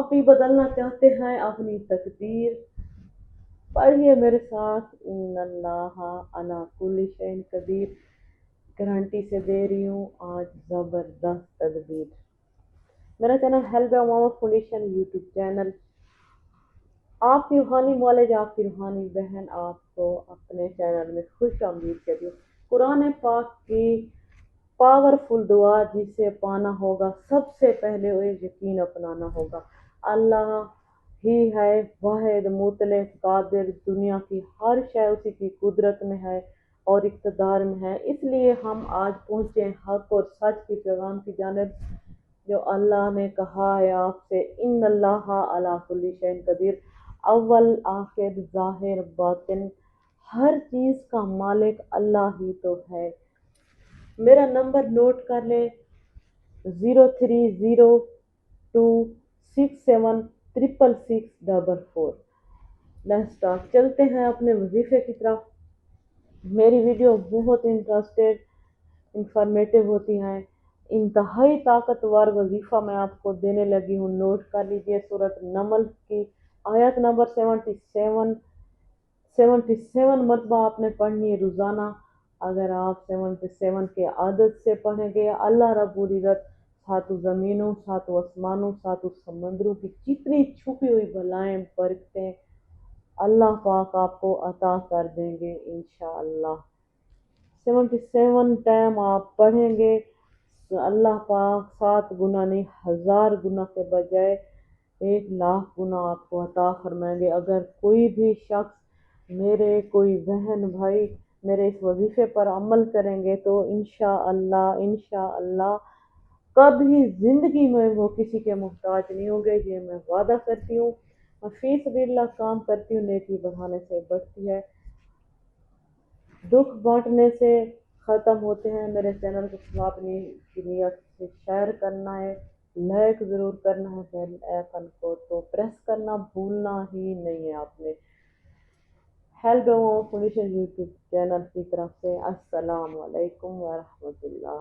आप भी बदलना चाहते हैं अपनी तकदीर, पढ़िए मेरे साथ इन्नल्लाह अला कुल्ली शैइन कदीर। गारंटी से दे रही हूँ आज ज़बरदस्त तदबीर। मेरा चैनल हेल्प मामा फाउंडेशन यूट्यूब चैनल, आपकी रूहानी मौलेज, आपकी रूहानी बहन आपको अपने चैनल में खुश आमदीद कहती हूँ। कुरान पाक की पावरफुल दुआ जिसे पाना होगा सबसे पहले वो यकीन अपनाना होगा। अल्लाह ही है वाहिद मुतले कादिर, दुनिया की हर शय उसी की कुदरत में है और इक़्तिदार में है। इसलिए हम आज पहुँचे हक और सच की पैगाम की जानिब, जो अल्लाह ने कहा है आपसे इन्नल्लाह अला कुल्ली शैइन कदीर। अव्वल आखिर ज़ाहिर बातिन हर चीज़ का मालिक अल्लाह ही तो है। मेरा नंबर नोट कर ले 0302676644। Let's start. चलते हैं अपने वजीफे की तरफ। मेरी वीडियो बहुत इंटरेस्टेड इंफॉर्मेटिव होती हैं। इंतहाई ताकतवर वजीफा मैं आपको देने लगी हूँ, नोट कर लीजिए। सूरत नमल की आयत नंबर 77 मरतबा आपने पढ़नी है रोज़ाना। अगर आप 77 के आदत से पढ़ेंगे, अल्लाह रब्बुल इज़्ज़त सातों ज़मीनों, सातों आसमानों, सातों समंदरों की जितनी छुपी हुई भलाएं बरकतें अल्लाह पाक आपको अता कर देंगे इंशाअल्लाह। 77 टाइम आप पढ़ेंगे, अल्लाह पाक 7 गुना नहीं 1000 गुना के बजाय 1,00,000 गुना आपको अता फरमाएंगे। अगर कोई भी शख्स, मेरे कोई बहन भाई मेरे इस वजीफे पर अमल करेंगे तो इंशाअल्लाह कभी जिंदगी में वो किसी के मोहताज नहीं होंगे, ये मैं वादा करती हूँ। मैं फी सबिलिल्लाह काम करती हूँ, नेकी बढ़ाने से बढ़ती है, दुख बांटने से ख़त्म होते हैं। मेरे चैनल को अपनी नीयत से शेयर करना है, लाइक ज़रूर करना है, बेल आइकन को तो प्रेस करना भूलना ही नहीं है आपने। हेल्प फाउंडेशन यूट्यूब चैनल की तरफ से अस्सलाम वालेकुम व रहमतुल्लाह।